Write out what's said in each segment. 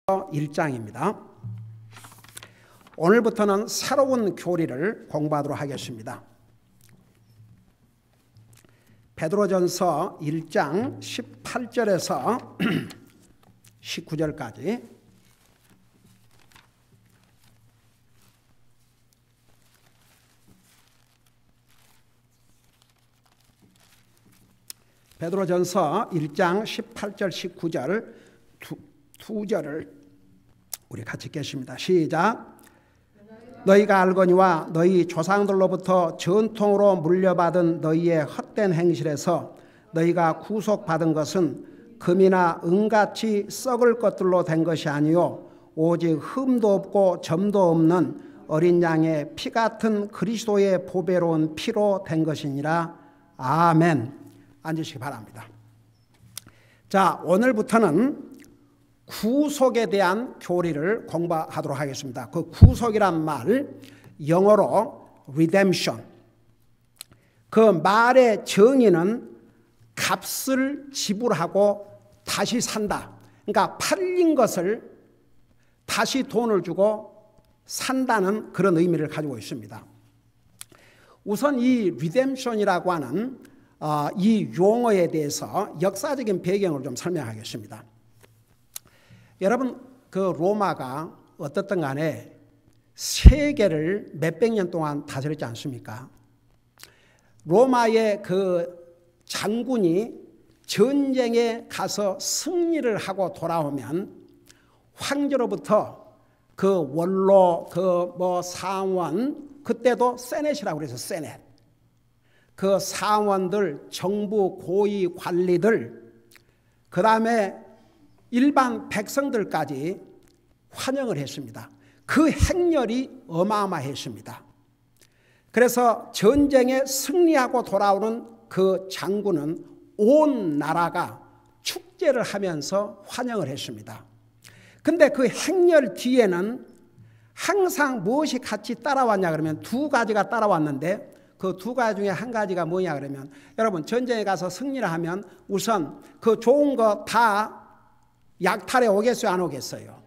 1장입니다. 오늘부터는 새로운 교리를 공부하도록 하겠습니다. 베드로전서 1장 18절에서 19절까지 베드로전서 1장 18절 19절 두 절을 우리 같이 읽겠습니다. 시작. 너희가 알거니와 너희 조상들로부터 전통으로 물려받은 너희의 헛된 행실에서 너희가 구속받은 것은 금이나 은같이 썩을 것들로 된 것이 아니요 오직 흠도 없고 점도 없는 어린 양의 피 같은 그리스도의 보배로운 피로 된 것이니라. 아멘. 앉으시기 바랍니다. 자, 오늘부터는 구속에 대한 교리를 공부하도록 하겠습니다. 그 구속이란 말, 영어로 redemption. 그 말의 정의는 값을 지불하고 다시 산다. 그러니까 팔린 것을 다시 돈을 주고 산다는 그런 의미를 가지고 있습니다. 우선 이 redemption이라고 하는 이 용어에 대해서 역사적인 배경을 좀 설명하겠습니다. 여러분, 그 로마가 어떻든 간에 세계를 몇백 년 동안 다스렸지 않습니까? 로마의 그 장군이 전쟁에 가서 승리를 하고 돌아오면 황제로부터 그 원로, 상원, 그때도 세넷이라고 그래서 세넷. 그 상원들, 정부 고위 관리들, 그 다음에 일반 백성들까지 환영을 했습니다. 그 행렬이 어마어마했습니다. 그래서 전쟁에 승리하고 돌아오는 그 장군은 온 나라가 축제를 하면서 환영을 했습니다. 근데 그 행렬 뒤에는 항상 무엇이 같이 따라왔냐 그러면 두 가지가 따라왔는데 그 두 가지 중에 한 가지가 뭐냐 그러면 여러분 전쟁에 가서 승리를 하면 우선 그 좋은 거 다 약탈에 오겠어요? 안 오겠어요?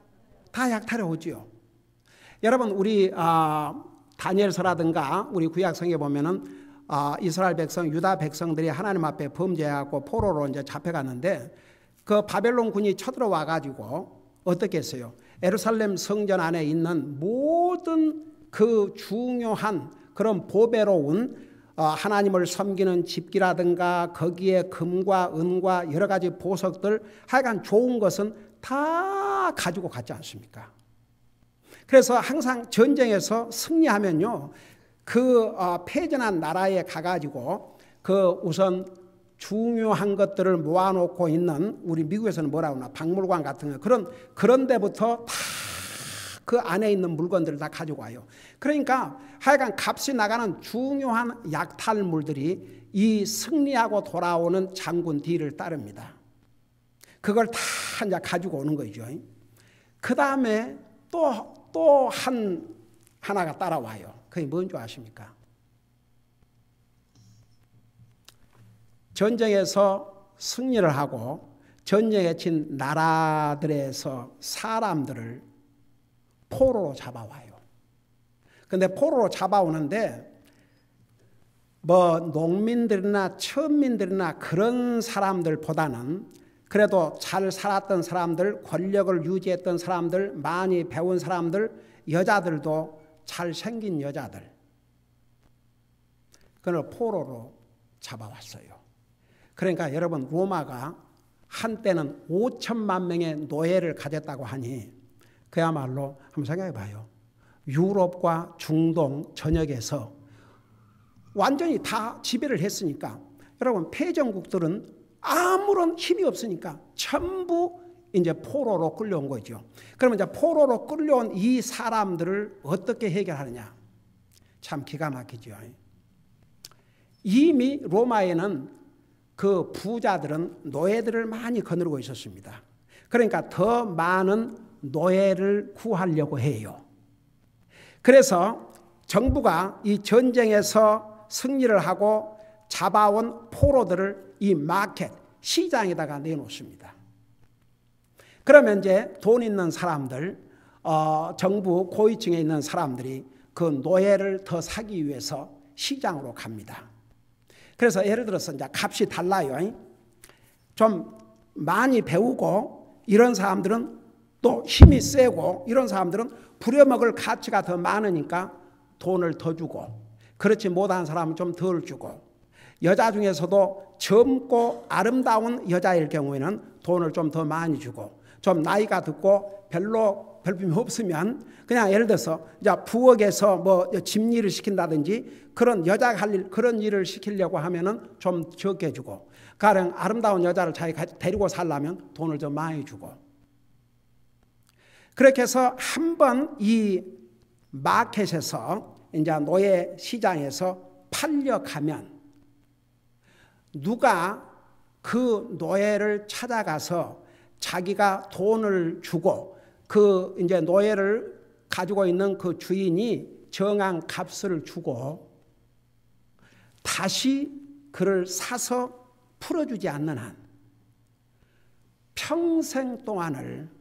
다 약탈에 오지요. 여러분 우리 다니엘서라든가 우리 구약성에 보면은 이스라엘 백성, 유다 백성들이 하나님 앞에 범죄하고 포로로 이제 잡혀갔는데 그 바벨론 군이 쳐들어와 가지고 어떻게 했어요? 예루살렘 성전 안에 있는 모든 그 중요한 그런 보배로운 하나님을 섬기는 집기라든가 거기에 금과 은과 여러 가지 보석들 하여간 좋은 것은 다 가지고 갔지 않습니까? 그래서 항상 전쟁에서 승리하면요 그 패전한 나라에 가가지고 그 우선 중요한 것들을 모아놓고 있는 우리 미국에서는 뭐라고 하나 박물관 같은 거 그런 데부터 다 그 안에 있는 물건들을 다 가지고 와요. 그러니까 하여간 값이 나가는 중요한 약탈물들이 이 승리하고 돌아오는 장군 뒤를 따릅니다. 그걸 다 이제 가지고 오는 거죠. 그 다음에 또 하나가 따라와요. 그게 뭔지 아십니까? 전쟁에서 승리를 하고 전쟁에 친 나라들에서 사람들을 포로로 잡아와요. 근데 포로로 잡아오는데 뭐 농민들이나 천민들이나 그런 사람들보다는 그래도 잘 살았던 사람들, 권력을 유지했던 사람들, 많이 배운 사람들, 여자들도 잘생긴 여자들 그걸 포로로 잡아왔어요. 그러니까 여러분 로마가 한때는 5천만 명의 노예를 가졌다고 하니 그야말로 한번 생각해 봐요. 유럽과 중동 전역에서 완전히 다 지배를 했으니까 여러분 패전국들은 아무런 힘이 없으니까 전부 이제 포로로 끌려온 거죠. 그러면 이제 포로로 끌려온 이 사람들을 어떻게 해결하느냐? 참 기가 막히죠. 이미 로마에는 그 부자들은 노예들을 많이 거느리고 있었습니다. 그러니까 더 많은 노예를 구하려고 해요. 그래서 정부가 이 전쟁에서 승리를 하고 잡아온 포로들을 이 마켓, 시장에다가 내놓습니다. 그러면 이제 돈 있는 사람들, 정부 고위층에 있는 사람들이 그 노예를 더 사기 위해서 시장으로 갑니다. 그래서 예를 들어서 이제 값이 달라요. 좀 많이 배우고 이런 사람들은 또 힘이 세고 이런 사람들은 부려먹을 가치가 더 많으니까 돈을 더 주고, 그렇지 못한 사람은 좀 덜 주고, 여자 중에서도 젊고 아름다운 여자일 경우에는 돈을 좀 더 많이 주고, 좀 나이가 듣고 별로 별품이 없으면 그냥 예를 들어서 이제 부엌에서 뭐 집일을 시킨다든지 그런 여자가 할 일, 그런 일을 시키려고 하면은 좀 적게 주고, 가령 아름다운 여자를 자기가 데리고 살려면 돈을 좀 많이 주고. 그렇게 해서 한번 이 마켓에서 이제 노예 시장에서 팔려가면 누가 그 노예를 찾아가서 자기가 돈을 주고 그 이제 노예를 가지고 있는 그 주인이 정한 값을 주고 다시 그를 사서 풀어주지 않는 한 평생 동안을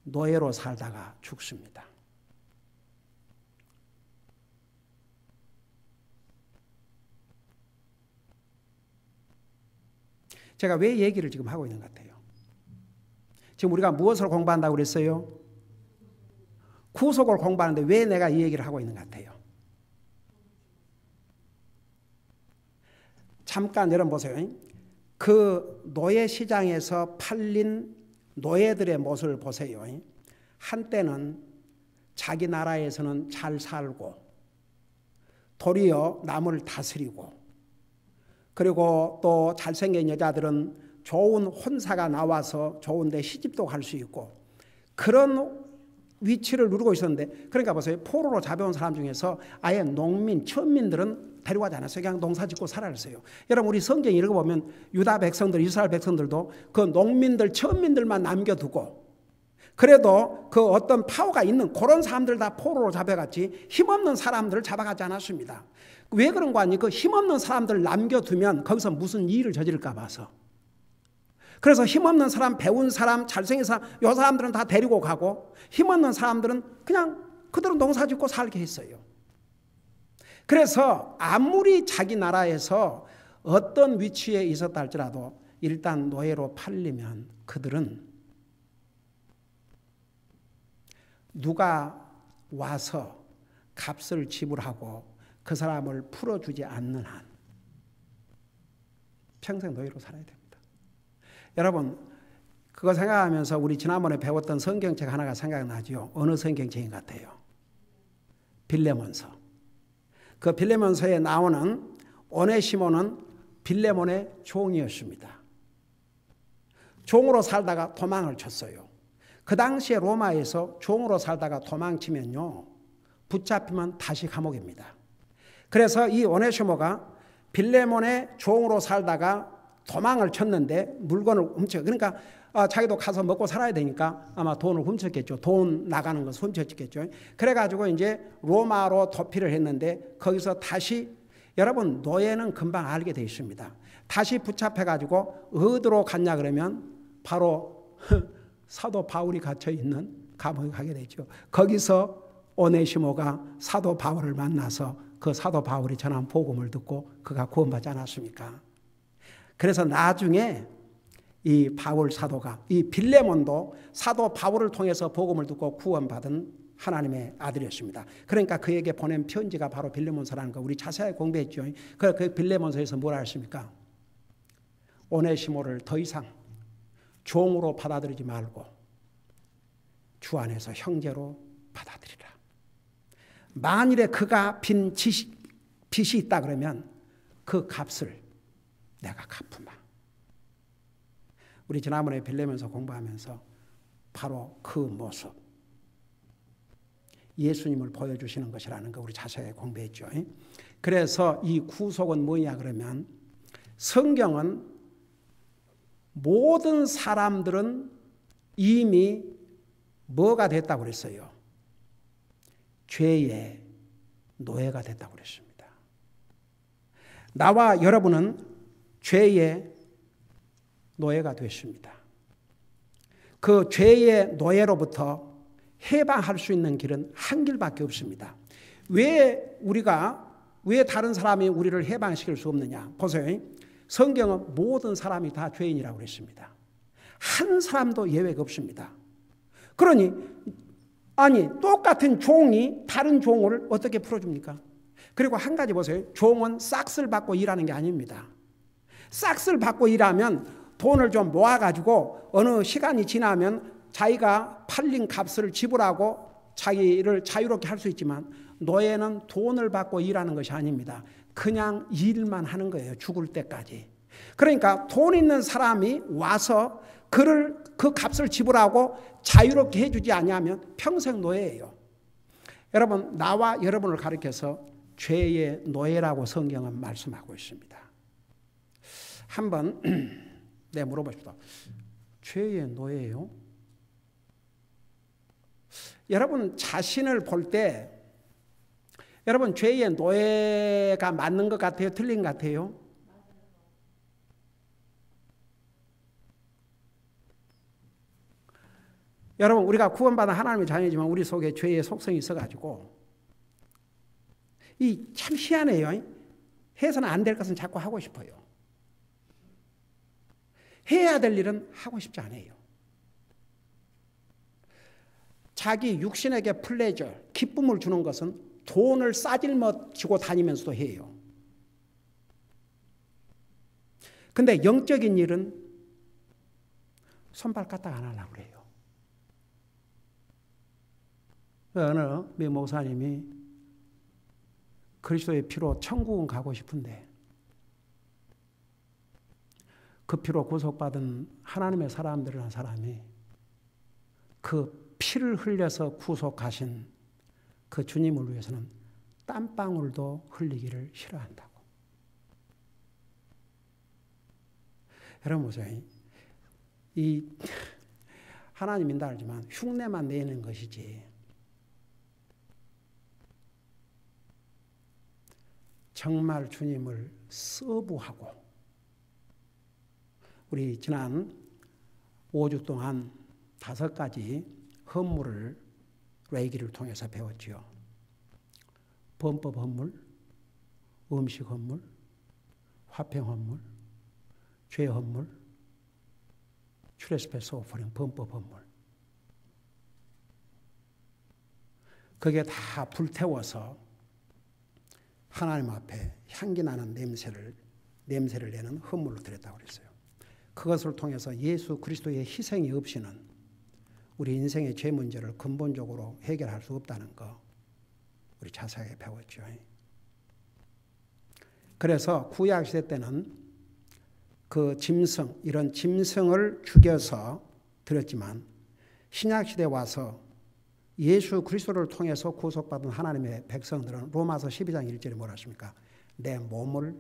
노예로 살다가 죽습니다. 제가 왜 얘기를 지금 하고 있는 것 같아요? 지금 우리가 무엇을 공부한다고 그랬어요? 구속을 공부하는데 왜 내가 이 얘기를 하고 있는 것 같아요? 잠깐 여러분 보세요. 그 노예 시장에서 팔린 노예들의 모습을 보세요. 한때는 자기 나라에서는 잘 살고 도리어 남을 다스리고, 그리고 또 잘생긴 여자들은 좋은 혼사가 나와서 좋은 데 시집도 갈 수 있고 그런 위치를 누리고 있었는데, 그러니까 보세요. 포로로 잡아온 사람 중에서 아예 농민, 천민들은 데려가지 않았어요. 그냥 농사 짓고 살았어요. 여러분 우리 성경 읽어보면 유다 백성들, 이스라엘 백성들도 그 농민들, 천민들만 남겨두고, 그래도 그 어떤 파워가 있는 그런 사람들 다 포로로 잡아갔지 힘없는 사람들을 잡아가지 않았습니다. 왜 그런 거 아니? 그 힘없는 사람들 남겨두면 거기서 무슨 일을 저지를까 봐서. 그래서 힘없는 사람, 배운 사람, 잘생긴 사람, 이 사람들은 다 데리고 가고 힘없는 사람들은 그냥 그대로 농사 짓고 살게 했어요. 그래서 아무리 자기 나라에서 어떤 위치에 있었다 할지라도 일단 노예로 팔리면 그들은 누가 와서 값을 지불하고 그 사람을 풀어주지 않는 한 평생 노예로 살아야 됩니다. 여러분 그거 생각하면서 우리 지난번에 배웠던 성경책 하나가 생각나죠. 어느 성경책인 것 같아요? 빌레몬서. 그 빌레몬서에 나오는 오네시모는 빌레몬의 종이었습니다. 종으로 살다가 도망을 쳤어요. 그 당시에 로마에서 종으로 살다가 도망치면요, 붙잡히면 다시 감옥입니다. 그래서 이 오네시모가 빌레몬의 종으로 살다가 도망을 쳤는데 물건을 훔쳐, 그러니까 자기도 가서 먹고 살아야 되니까 아마 돈을 훔쳤겠죠. 돈 나가는 것을 훔쳤겠죠. 그래가지고 이제 로마로 도피를 했는데 거기서 다시, 여러분 노예는 금방 알게 돼 있습니다. 다시 붙잡혀가지고 어디로 갔냐 그러면 바로 사도 바울이 갇혀 있는 감옥에 가게 되죠. 거기서 오네시모가 사도 바울을 만나서 그 사도 바울이 전한 복음을 듣고 그가 구원받지 않았습니까? 그래서 나중에 이 바울 사도가, 이 빌레몬도 사도 바울을 통해서 복음을 듣고 구원받은 하나님의 아들이었습니다. 그러니까 그에게 보낸 편지가 바로 빌레몬서라는 거 우리 자세히 공부했죠. 그 빌레몬서에서 뭐라 했습니까? 오네시모를 더 이상 종으로 받아들이지 말고 주 안에서 형제로 받아들이라. 만일에 그가 빈 빚이 있다 그러면 그 값을 내가 갚으마. 우리 지난번에 빌레몬서 공부하면서 바로 그 모습, 예수님을 보여주시는 것이라는 거 우리 자세히 공부했죠. 그래서 이 구속은 뭐냐 그러면, 성경은 모든 사람들은 이미 뭐가 됐다고 그랬어요? 죄의 노예가 됐다고 그랬습니다. 나와 여러분은 죄의 노예가 됐습니다. 그 죄의 노예로부터 해방할 수 있는 길은 한 길밖에 없습니다. 왜 다른 사람이 우리를 해방시킬 수 없느냐? 보세요. 성경은 모든 사람이 다 죄인이라고 그랬습니다. 한 사람도 예외가 없습니다. 그러니 똑같은 종이 다른 종을 어떻게 풀어줍니까? 그리고 한 가지 보세요. 종은 싹스를 받고 일하는 게 아닙니다. 싹스를 받고 일하면 돈을 좀 모아가지고 어느 시간이 지나면 자기가 팔린 값을 지불하고 자기를 자유롭게 할 수 있지만, 노예는 돈을 받고 일하는 것이 아닙니다. 그냥 일만 하는 거예요. 죽을 때까지. 그러니까 돈 있는 사람이 와서 그 값을 지불하고 자유롭게 해주지 않으면 평생 노예예요. 여러분, 나와 여러분을 가리켜서 죄의 노예라고 성경은 말씀하고 있습니다. 한번 물어봅시다. 죄의 노예예요? 여러분 자신을 볼 때 여러분 죄의 노예가 맞는 것 같아요? 틀린 것 같아요? 여러분, 우리가 구원받은 하나님의 자녀지만 우리 속에 죄의 속성이 있어가지고 참 희한해요. 해서는 안 될 것은 자꾸 하고 싶어요. 해야 될 일은 하고 싶지 않아요. 자기 육신에게 플레저, 기쁨을 주는 것은 돈을 싸질머지고 다니면서도 해요. 근데 영적인 일은 손발 까딱 안 하려고 그래요. 어느 미 목사님이 그리스도의 피로 천국은 가고 싶은데 그 피로 구속받은 하나님의 사람들이라는 사람이 그 피를 흘려서 구속하신 그 주님을 위해서는 땀방울도 흘리기를 싫어한다고. 여러분 보세요. 하나님 인다 알지만 흉내만 내는 것이지 정말 주님을 서브하고, 우리 지난 5주 동안 5가지 헌물을 레이기를 통해서 배웠지요. 범법 헌물, 음식 헌물, 화평 헌물, 죄 헌물, 트레스패스 오퍼링, 범법 헌물. 그게 다 불태워서 하나님 앞에 향기 나는 냄새를 내는 헌물로 드렸다고 그랬어요. 그것을 통해서 예수 그리스도의 희생이 없이는 우리 인생의 죄 문제를 근본적으로 해결할 수 없다는 거 우리 자세하게 배웠죠. 그래서 구약 시대 때는 그 짐승, 이런 짐승을 죽여서 드렸지만 신약 시대에 와서 예수 그리스도를 통해서 구속받은 하나님의 백성들은 로마서 12장 1절에 뭐라 하십니까? 내 몸을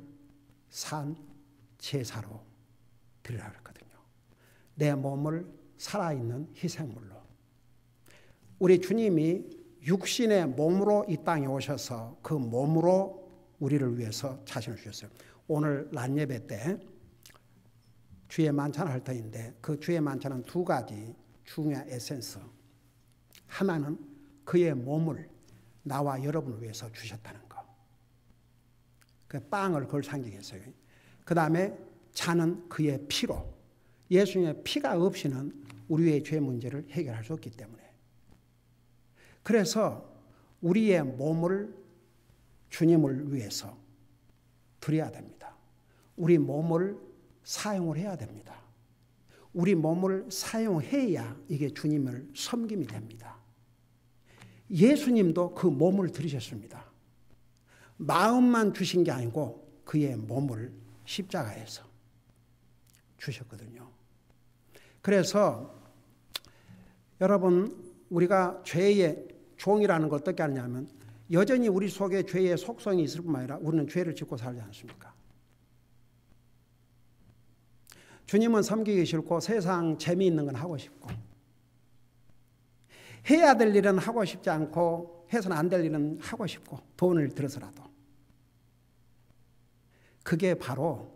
산 제사로 드리라 그랬거든요. 내 몸을 살아있는 희생물로. 우리 주님이 육신의 몸으로 이 땅에 오셔서 그 몸으로 우리를 위해서 자신을 주셨어요. 오늘 낮 예배 때 주의 만찬을 할 터인데 그 주의 만찬은 2가지 중요한 에센스. 하나는 그의 몸을 나와 여러분을 위해서 주셨다는 거. 그 빵을 그걸 상징했어요. 그 다음에 잔은 그의 피로. 예수님의 피가 없이는 우리의 죄 문제를 해결할 수 없기 때문에. 그래서 우리의 몸을 주님을 위해서 드려야 됩니다. 우리 몸을 사용을 해야 됩니다. 우리 몸을 사용해야 이게 주님을 섬김이 됩니다. 예수님도 그 몸을 들이셨습니다. 마음만 주신 게 아니고 그의 몸을 십자가에서 주셨거든요. 그래서 여러분, 우리가 죄의 종이라는 걸 어떻게 하냐면 여전히 우리 속에 죄의 속성이 있을 뿐만 아니라 우리는 죄를 짓고 살지 않습니까? 주님은 섬기기 싫고 세상 재미있는 건 하고 싶고 해야 될 일은 하고 싶지 않고 해서는 안 될 일은 하고 싶고 돈을 들어서라도. 그게 바로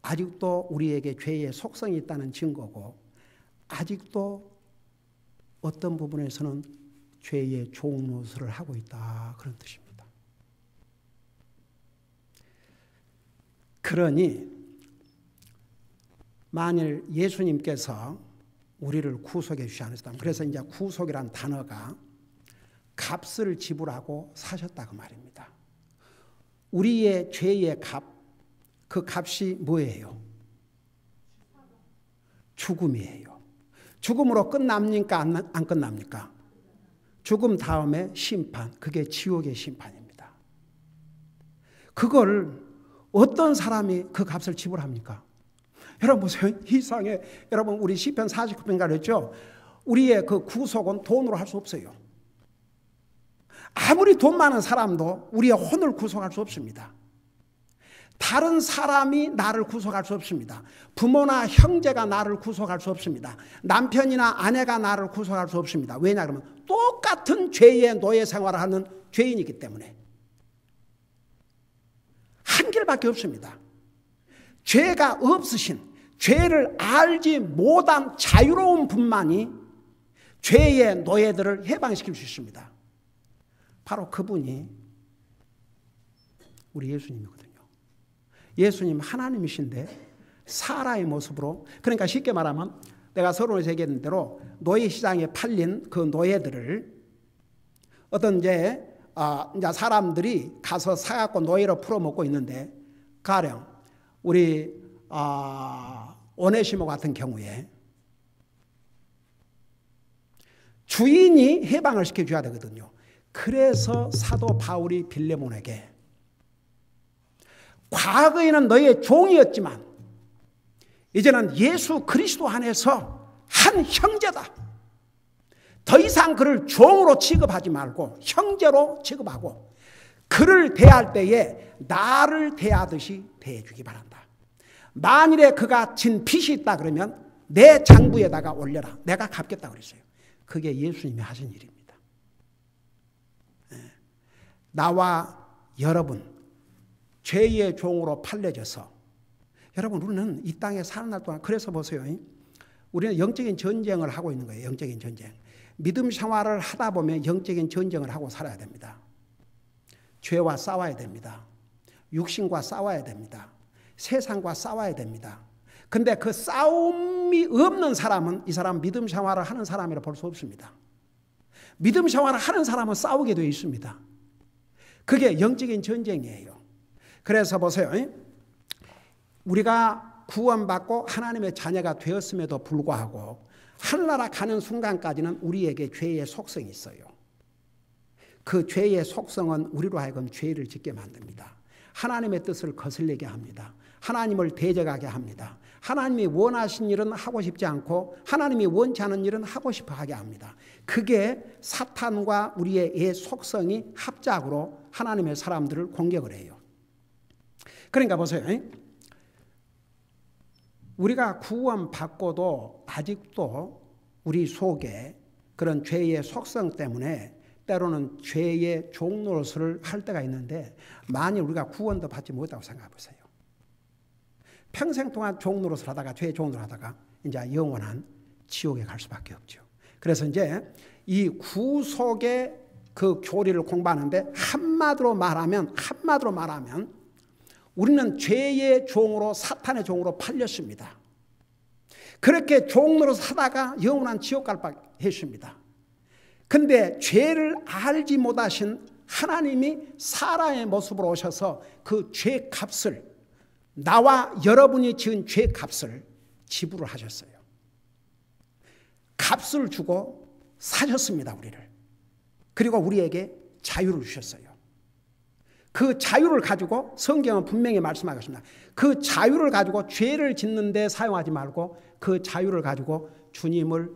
아직도 우리에게 죄의 속성이 있다는 증거고 아직도 어떤 부분에서는 죄의 종노릇을 하고 있다, 그런 뜻입니다. 그러니 만일 예수님께서 우리를 구속해 주지 않으셨다면, 그래서 이제 구속이란 단어가 값을 지불하고 사셨다고 말입니다. 우리의 죄의 값, 그 값이 뭐예요? 죽음이에요. 죽음으로 끝납니까? 안 끝납니까? 죽음 다음에 심판, 그게 지옥의 심판입니다. 그걸 어떤 사람이 그 값을 지불합니까? 여러분 보세요. 이 세상에 여러분 우리 시편 49편 가르쳤죠. 우리의 그 구속은 돈으로 할 수 없어요. 아무리 돈 많은 사람도 우리의 혼을 구속할 수 없습니다. 다른 사람이 나를 구속할 수 없습니다. 부모나 형제가 나를 구속할 수 없습니다. 남편이나 아내가 나를 구속할 수 없습니다. 왜냐 그러면 똑같은 죄의 노예 생활을 하는 죄인이기 때문에 한 길밖에 없습니다. 죄가 없으신, 죄를 알지 못한 자유로운 분만이 죄의 노예들을 해방시킬 수 있습니다. 바로 그분이 우리 예수님이거든요. 예수님 하나님이신데 사라의 모습으로, 그러니까 쉽게 말하면 내가 서론에서 얘기했던 대로 노예 시장에 팔린 그 노예들을 어떤 이제 사람들이 가서 사갖고 노예로 풀어먹고 있는데, 가령 우리 오네시모 같은 경우에 주인이 해방을 시켜줘야 되거든요. 그래서 사도 바울이 빌레몬에게 과거에는 너의 종이었지만 이제는 예수 그리스도 안에서 한 형제다. 더 이상 그를 종으로 취급하지 말고 형제로 취급하고 그를 대할 때에 나를 대하듯이 대해주기 바란다. 만일에 그가 진 빚이 있다 그러면 내 장부에다가 올려라. 내가 갚겠다 그랬어요. 그게 예수님이 하신 일입니다. 나와 여러분 죄의 종으로 팔려져서, 여러분 우리는 이 땅에 사는 날 동안, 그래서 보세요. 우리는 영적인 전쟁을 하고 있는 거예요. 영적인 전쟁. 믿음 생활을 하다 보면 영적인 전쟁을 하고 살아야 됩니다. 죄와 싸워야 됩니다. 육신과 싸워야 됩니다. 세상과 싸워야 됩니다. 근데 그 싸움이 없는 사람은 이 사람 믿음 생활을 하는 사람이라 볼 수 없습니다. 믿음 생활을 하는 사람은 싸우게 되어 있습니다. 그게 영적인 전쟁이에요. 그래서 보세요. 우리가 구원받고 하나님의 자녀가 되었음에도 불구하고 하늘나라 가는 순간까지는 우리에게 죄의 속성이 있어요. 그 죄의 속성은 우리로 하여금 죄를 짓게 만듭니다. 하나님의 뜻을 거슬리게 합니다. 하나님을 대적하게 합니다. 하나님이 원하신 일은 하고 싶지 않고 하나님이 원치 않은 일은 하고 싶어 하게 합니다. 그게 사탄과 우리의 속성이 합작으로 하나님의 사람들을 공격을 해요. 그러니까 보세요. 우리가 구원받고도 아직도 우리 속에 그런 죄의 속성 때문에 때로는 죄의 종노릇을 할 때가 있는데, 만일 우리가 구원도 받지 못하고 생각해 보세요. 평생 동안 종노릇을 하다가, 죄의 종노릇을 하다가 이제 영원한 지옥에 갈 수밖에 없죠. 그래서 이제 이 구속의 그 교리를 공부하는데 한마디로 말하면 우리는 죄의 종으로, 사탄의 종으로 팔렸습니다. 그렇게 종노릇을 하다가 영원한 지옥 갈 뻔했습니다. 근데 죄를 알지 못하신 하나님이 사람의 모습으로 오셔서 그 죄값을, 나와 여러분이 지은 죄값을 지불을 하셨어요. 값을 주고 사셨습니다, 우리를. 그리고 우리에게 자유를 주셨어요. 그 자유를 가지고 성경은 분명히 말씀하겠습니다. 그 자유를 가지고 죄를 짓는 데 사용하지 말고 그 자유를 가지고 주님을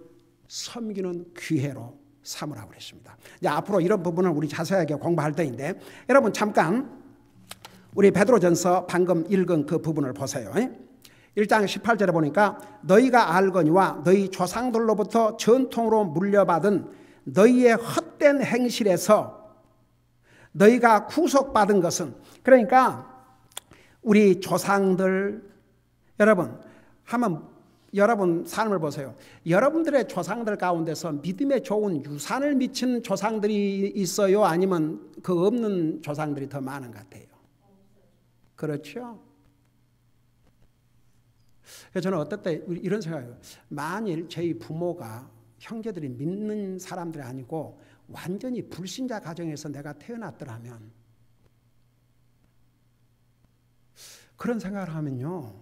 섬기는 기회로 삼으라고 그랬습니다. 이제 앞으로 이런 부분을 우리 자세하게 공부할 때인데, 여러분 잠깐 우리 베드로전서 방금 읽은 그 부분을 보세요. 1장 18절에 보니까 너희가 알거니와 너희 조상들로부터 전통으로 물려받은 너희의 헛된 행실에서 너희가 구속받은 것은, 그러니까 우리 조상들, 여러분 한번 여러분 삶을 보세요. 여러분들의 조상들 가운데서 믿음에 좋은 유산을 미친 조상들이 있어요? 아니면 그 없는 조상들이 더 많은 것 같아요? 그렇죠? 그래서 저는 어떨 때 이런 생각이에요. 만일 저희 부모가 형제들이 믿는 사람들이 아니고 완전히 불신자 가정에서 내가 태어났더라면, 그런 생각을 하면요,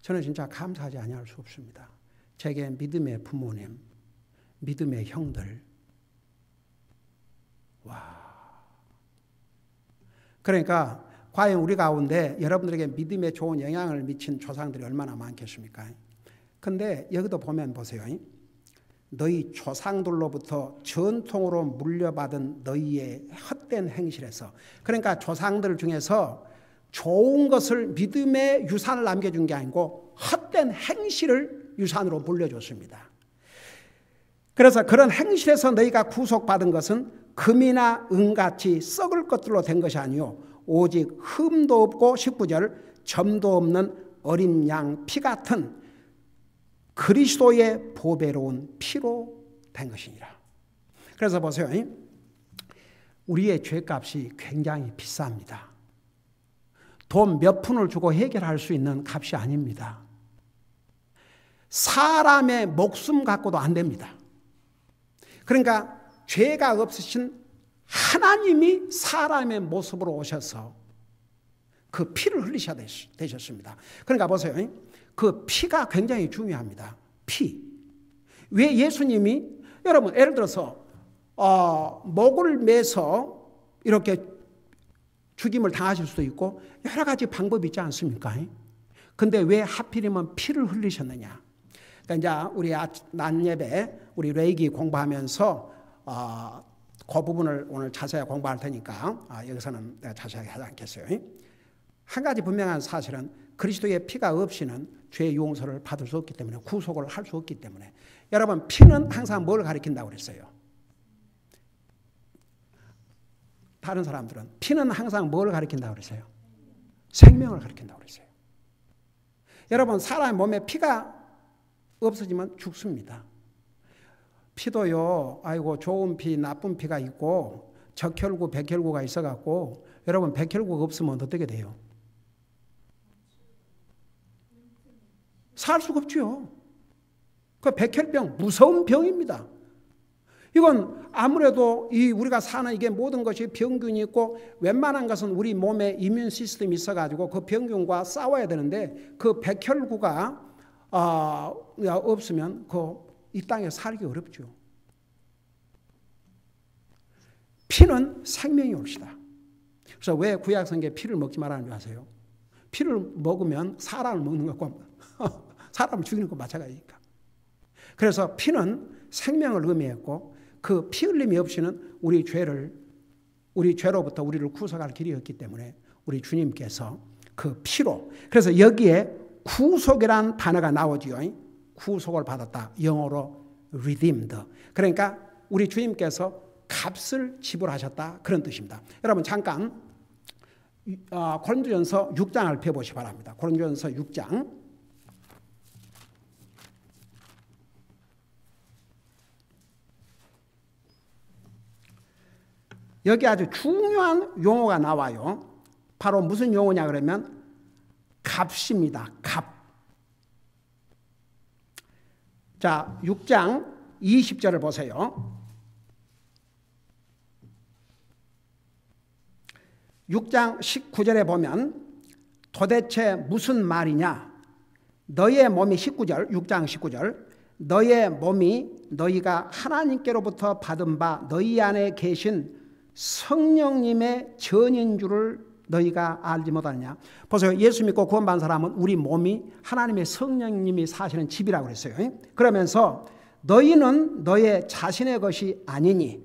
저는 진짜 감사하지 아니할 수 없습니다. 제게 믿음의 부모님, 믿음의 형들, 와. 그러니까 과연 우리 가운데 여러분들에게 믿음에 좋은 영향을 미친 조상들이 얼마나 많겠습니까? 근데 여기도 보면 보세요. 너희 조상들로부터 전통으로 물려받은 너희의 헛된 행실에서, 그러니까 조상들 중에서 좋은 것을 믿음의 유산을 남겨준 게 아니고 헛된 행실을 유산으로 물려줬습니다. 그래서 그런 행실에서 너희가 구속받은 것은 금이나 은같이 썩을 것들로 된 것이 아니요 오직 흠도 없고 19절 점도 없는 어린 양 피 같은 그리스도의 보배로운 피로 된 것이니라. 그래서 보세요. 우리의 죄값이 굉장히 비쌉니다. 돈 몇 푼을 주고 해결할 수 있는 값이 아닙니다. 사람의 목숨 갖고도 안 됩니다. 그러니까 죄가 없으신 하나님이 사람의 모습으로 오셔서 그 피를 흘리셔야 되셨습니다. 그러니까 보세요. 그 피가 굉장히 중요합니다. 피. 왜 예수님이, 여러분 예를 들어서 목을 매서 이렇게 죽임을 당하실 수도 있고 여러 가지 방법이 있지 않습니까? 근데 왜 하필이면 피를 흘리셨느냐? 그러니까 이제 우리 낮 예배 우리 레이기 공부하면서 그 부분을 오늘 자세히 공부할 테니까 여기서는 내가 자세하게 하지 않겠어요. 한 가지 분명한 사실은 그리스도의 피가 없이는 죄의 용서를 받을 수 없기 때문에, 구속을 할 수 없기 때문에, 여러분 피는 항상 뭘 가리킨다고 그랬어요? 다른 사람들은 피는 항상 뭘 가리킨다고 그랬어요? 생명을 가리킨다고 그랬어요. 여러분 사람의 몸에 피가 없어지면 죽습니다. 피도요, 아이고 좋은 피, 나쁜 피가 있고 적혈구, 백혈구가 있어갖고, 여러분 백혈구가 없으면 어떻게 돼요? 살 수가 없죠. 그 백혈병 무서운 병입니다. 이건 아무래도 우리가 사는 이게 모든 것이 병균이 있고, 웬만한 것은 우리 몸에 이뮨 시스템이 있어가지고 그 병균과 싸워야 되는데, 그 백혈구가 없으면 이 땅에 살기 어렵죠. 피는 생명이 옵시다. 그래서 왜 구약성경에 피를 먹지 말라는 줄 아세요? 피를 먹으면 사람을 먹는 것과 사람을 죽이는 것과 마찬가지니까. 그래서 피는 생명을 의미했고, 그 피 흘림이 없이는 우리 죄로부터 우리를 구속할 길이 없기 때문에 우리 주님께서 그 피로, 그래서 여기에 구속이란 단어가 나오지요. 구속을 받았다. 영어로 redeemed. 그러니까 우리 주님께서 값을 지불하셨다, 그런 뜻입니다. 여러분 잠깐 고린도전서 6장을 펴보시기 바랍니다. 고린도전서 6장. 여기 아주 중요한 용어가 나와요. 바로 무슨 용어냐 그러면 값입니다. 값. 자, 6장 20절을 보세요. 6장 19절에 보면 도대체 무슨 말이냐? 너의 몸이 19절, 6장 19절. 너의 몸이 너희가 하나님께로부터 받은 바 너희 안에 계신 성령님의 전인 줄을 너희가 알지 못하느냐. 보세요. 예수 믿고 구원받은 사람은 우리 몸이 하나님의 성령님이 사시는 집이라고 그랬어요. 그러면서 너희는 너의 자신의 것이 아니니,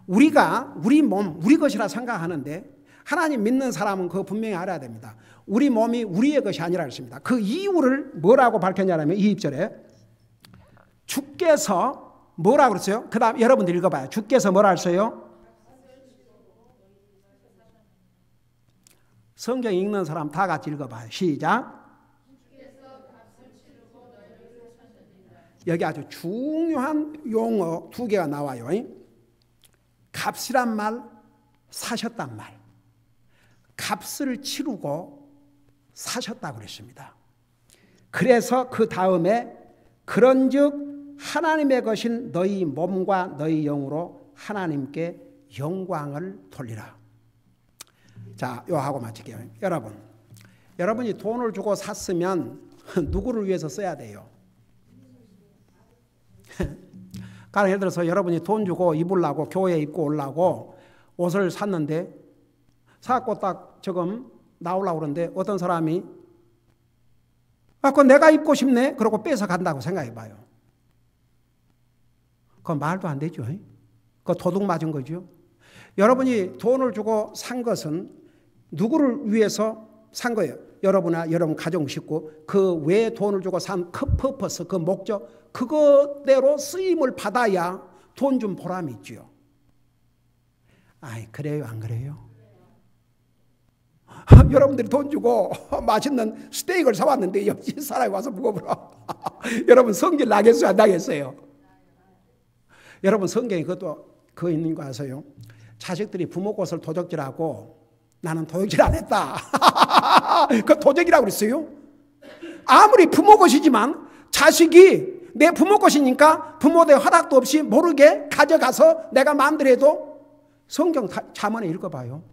우리가 우리 몸, 우리 것이라 생각하는데 하나님 믿는 사람은 그거 분명히 알아야 됩니다. 우리 몸이 우리의 것이 아니라 그랬습니다. 그 이유를 뭐라고 밝혔냐면 20절에 주께서 뭐라고 그랬어요? 그 다음 여러분들 읽어봐요. 주께서 뭐라 했어요? 성경 읽는 사람 다 같이 읽어봐요. 시작. 여기 아주 중요한 용어 두 개가 나와요. 값이란 말, 사셨단 말. 값을 치르고 사셨다고 그랬습니다. 그래서 그 다음에 그런즉 하나님의 것인 너희 몸과 너희 영으로 하나님께 영광을 돌리라. 자, 요하고 마칠게요. 여러분이 돈을 주고 샀으면 누구를 위해서 써야 돼요? 가령 예를 들어서 여러분이 돈 주고 입으려고 교회에 입고 오려고 옷을 샀는데 사갖고 딱 지금 나오려고 그러는데 어떤 사람이 그거 내가 입고 싶네? 그러고 뺏어 간다고 생각해 봐요. 그건 말도 안 되죠. 그거 도둑 맞은 거죠. 여러분이 돈을 주고 산 것은 누구를 위해서 산 거예요? 여러분이나 여러분 가정 식구, 그 왜 돈을 주고 산 그 퍼포스, 그 목적, 그것대로 쓰임을 받아야 돈 좀 보람이 있죠. 아이, 그래요, 안 그래요? 여러분들이 돈 주고 맛있는 스테이크를 사왔는데 옆집 사람이 와서 먹어보라. 여러분 성질 나겠어요, 안 나겠어요? 여러분 성경에 그것도 그거 있는 거 아세요? 자식들이 부모 것을 도적질하고 나는 도적질 안 했다. 그 도적이라고 그랬어요. 아무리 부모 것이지만 자식이 내 부모 것이니까 부모의 허락도 없이 모르게 가져가서 내가 마음대로 해도 성경 잠언에 읽어봐요.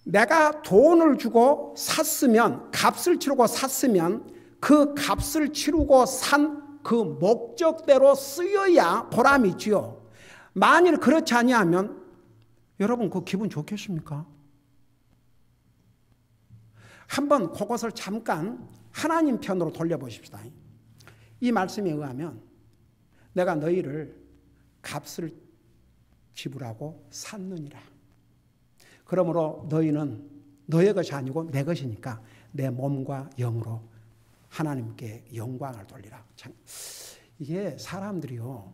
내가 돈을 주고 샀으면, 값을 치르고 샀으면 그 값을 치르고 산 그 목적대로 쓰여야 보람이 있지요. 만일 그렇지 아니하면 여러분 그 기분 좋겠습니까? 한번 그것을 잠깐 하나님 편으로 돌려보십시다. 이 말씀에 의하면 내가 너희를 값을 지불하고 샀느니라. 그러므로 너희는 너의 것이 아니고 내 것이니까 내 몸과 영으로 하나님께 영광을 돌리라. 참, 이게 사람들이요,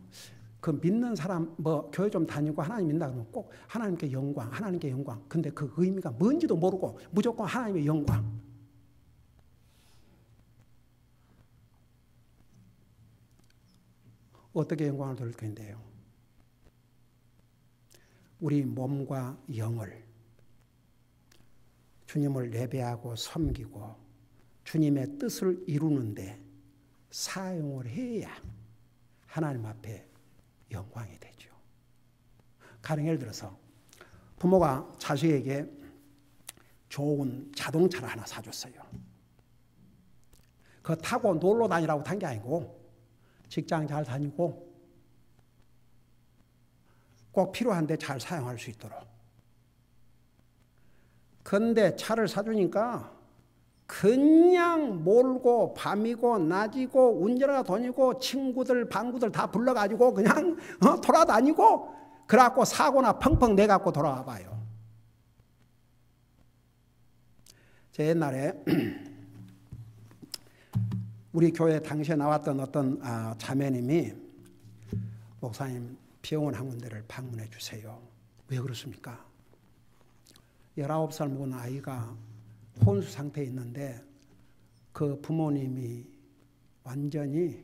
그 믿는 사람, 교회 좀 다니고 하나님 믿는다 그러면 꼭 하나님께 영광, 하나님께 영광. 근데 그 의미가 뭔지도 모르고 무조건 하나님의 영광. 어떻게 영광을 돌릴 건데요? 우리 몸과 영을 주님을 예배하고 섬기고 주님의 뜻을 이루는데 사용을 해야 하나님 앞에 영광이 되죠. 가령 예를 들어서 부모가 자식에게 좋은 자동차를 하나 사줬어요. 그거 타고 놀러 다니라고 탄 게 아니고 직장 잘 다니고 꼭 필요한데 잘 사용할 수 있도록. 그런데 차를 사주니까 그냥 몰고 밤이고 낮이고 운전하다 돈이고 친구들 방구들 다 불러가지고 그냥 돌아다니고 그래갖고 사고나 펑펑 내갖고 돌아와 봐요. 제 옛날에 우리 교회 당시에 나왔던 어떤 자매님이 목사님 병원 한 군데를 방문해 주세요. 왜 그렇습니까? 19살 먹은 아이가 혼수 상태에 있는데 그 부모님이 완전히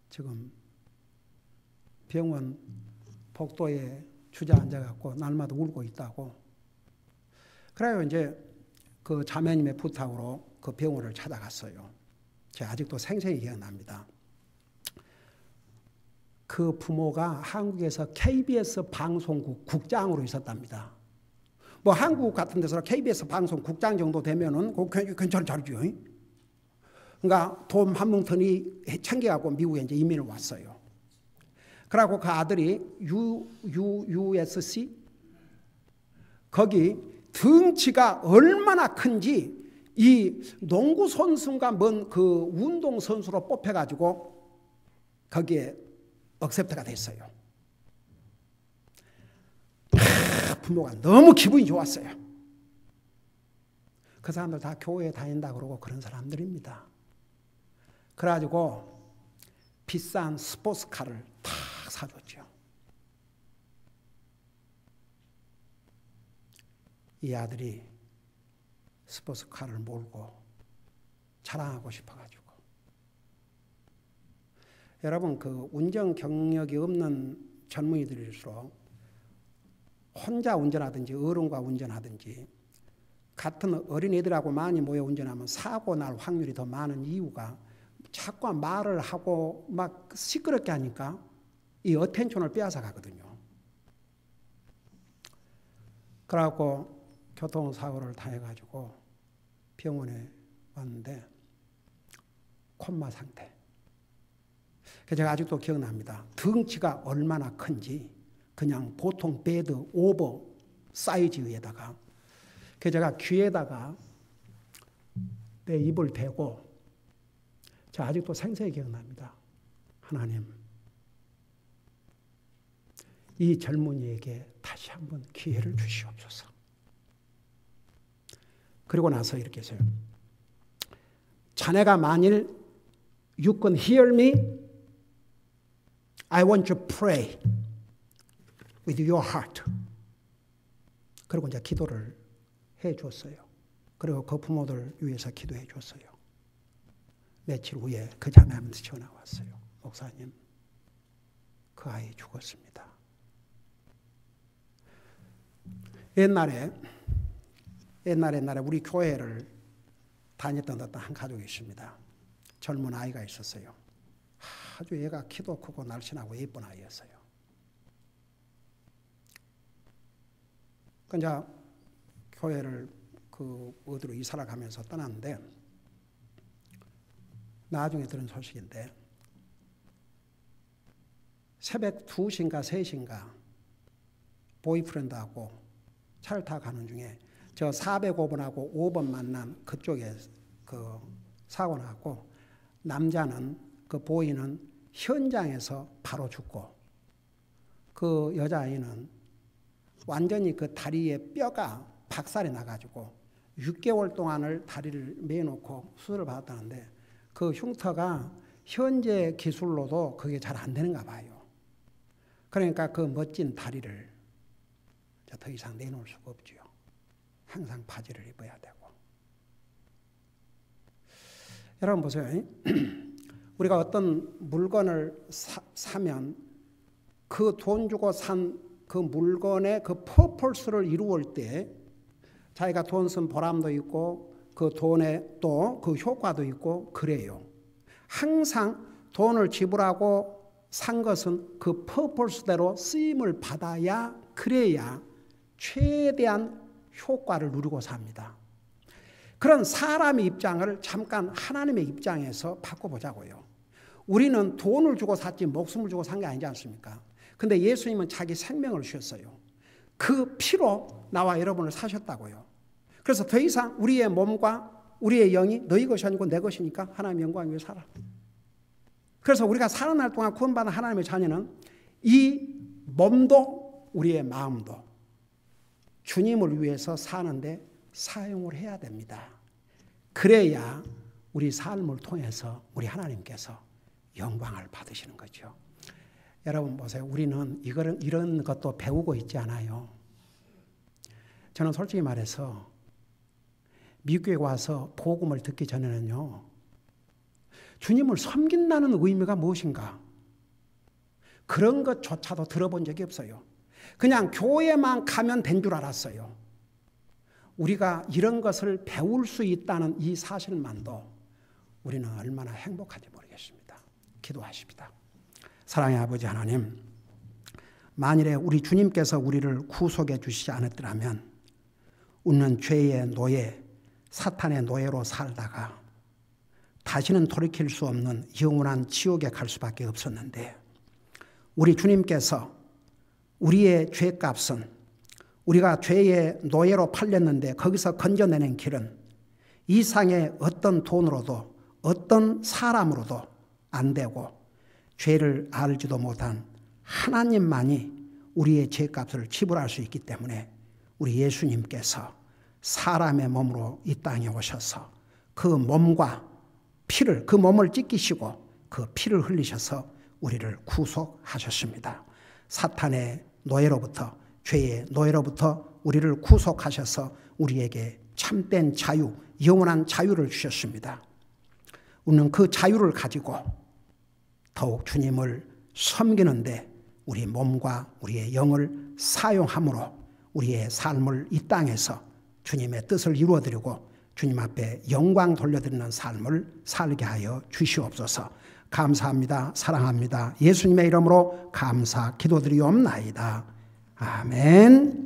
지금 병원 복도에 주저앉아 갖고 날마다 울고 있다고. 그래요. 이제 그 자매님의 부탁으로 그 병원을 찾아갔어요. 제가 아직도 생생히 기억납니다. 그 부모가 한국에서 KBS 방송국 국장으로 있었답니다. 뭐 한국 같은 데서 KBS 방송 국장 정도 되면은 괜찮은 자리죠. 그러니까 돈 한 뭉텅이 챙겨갖고 미국에 이제 이민을 왔어요. 그러고 그 아들이 USC 거기 덩치가 얼마나 큰지 이 농구 선수가 뭔 그 운동 선수로 뽑혀가지고 거기에 억셉트가 됐어요. 부모가 너무 기분이 좋았어요. 그 사람들 다 교회에 다닌다 그러고 그런 사람들입니다. 그래가지고 비싼 스포츠카를 탁 사줬죠. 이 아들이 스포츠카를 몰고 자랑하고 싶어가지고. 여러분, 그 운전 경력이 없는 젊은이들일수록 혼자 운전하든지 어른과 운전하든지 같은 어린애들하고 많이 모여 운전하면 사고 날 확률이 더 많은 이유가 자꾸 말을 하고 막 시끄럽게 하니까 이 어텐션을 빼앗아 가거든요. 그래갖고 교통사고를 당해가지고 병원에 왔는데 콤마 상태. 제가 아직도 기억납니다. 덩치가 얼마나 큰지 그냥 보통 베드 오버 사이즈에다가 제가 귀에다가 내 입을 대고 저 아직도 생생히 기억납니다. 하나님, 이 젊은이에게 다시 한번 기회를 주시옵소서. 그리고 나서 이렇게 했어요. 자네가 만일 You can hear me, I want you to pray with your heart. 그리고 이제 기도를 해 줬어요. 그리고 그 부모들 위해서 기도해 줬어요. 며칠 후에 그 자매한테 전화 왔어요. 목사님, 그 아이 죽었습니다. 옛날에 우리 교회를 다녔던 어떤 한 가족이 있습니다. 젊은 아이가 있었어요. 아주 얘가 키도 크고 날씬하고 예쁜 아이였어요. 그러니까 교회를 어디로 이사를 가면서 떠났는데 나중에 들은 소식인데 새벽 2시인가 3시인가 보이프렌드하고 차를 타고 가는 중에 저 405번하고 5번 만난 그쪽에 사고 나고 남자는 그 보이는 현장에서 바로 죽고 그 여자아이는 완전히 그 다리에 뼈가 박살이 나가지고 6개월 동안을 다리를 매놓고 수술을 받았다는데 그 흉터가 현재 기술로도 그게 잘 안 되는가 봐요. 그러니까 그 멋진 다리를 더 이상 내놓을 수가 없죠. 항상 바지를 입어야 되고. 여러분 보세요. 우리가 어떤 물건을 사면 그 돈 주고 산 그 물건의 그 퍼포스를 이루을 때 자기가 돈 쓴 보람도 있고 그 돈에 또 그 효과도 있고 그래요. 항상 돈을 지불하고 산 것은 그 퍼포스대로 쓰임을 받아야 그래야 최대한 효과를 누리고 삽니다. 그런 사람의 입장을 잠깐 하나님의 입장에서 바꿔보자고요. 우리는 돈을 주고 샀지 목숨을 주고 산 게 아니지 않습니까? 근데 예수님은 자기 생명을 주셨어요. 그 피로 나와 여러분을 사셨다고요. 그래서 더 이상 우리의 몸과 우리의 영이 너희 것이 아니고 내 것이니까 하나님의 영광 위에 살아. 그래서 우리가 살아날 동안 구원받은 하나님의 자녀는 이 몸도 우리의 마음도 주님을 위해서 사는데 사용을 해야 됩니다. 그래야 우리 삶을 통해서 우리 하나님께서 영광을 받으시는 거죠. 여러분 보세요. 우리는 이런 것도 배우고 있지 않아요. 저는 솔직히 말해서 미국에 와서 복음을 듣기 전에는요. 주님을 섬긴다는 의미가 무엇인가? 그런 것조차도 들어본 적이 없어요. 그냥 교회만 가면 된 줄 알았어요. 우리가 이런 것을 배울 수 있다는 이 사실만도 우리는 얼마나 행복한지 모르겠습니다. 기도하십니다. 사랑의 아버지 하나님, 만일에 우리 주님께서 우리를 구속해 주시지 않았더라면 우리는 죄의 노예, 사탄의 노예로 살다가 다시는 돌이킬 수 없는 영원한 지옥에 갈 수밖에 없었는데 우리 주님께서 우리의 죄값은 우리가 죄의 노예로 팔렸는데 거기서 건져내는 길은 이 세상의 어떤 돈으로도 어떤 사람으로도 안 되고 죄를 알지도 못한 하나님만이 우리의 죄값을 지불할 수 있기 때문에 우리 예수님께서 사람의 몸으로 이 땅에 오셔서 그 몸과 피를 그 몸을 찢기시고 그 피를 흘리셔서 우리를 구속하셨습니다. 사탄의 노예로부터 죄의 노예로부터 우리를 구속하셔서 우리에게 참된 자유, 영원한 자유를 주셨습니다. 우리는 그 자유를 가지고 더욱 주님을 섬기는데 우리 몸과 우리의 영을 사용함으로 우리의 삶을 이 땅에서 주님의 뜻을 이루어드리고 주님 앞에 영광 돌려드리는 삶을 살게 하여 주시옵소서. 감사합니다. 사랑합니다. 예수님의 이름으로 감사 기도드리옵나이다. 아멘.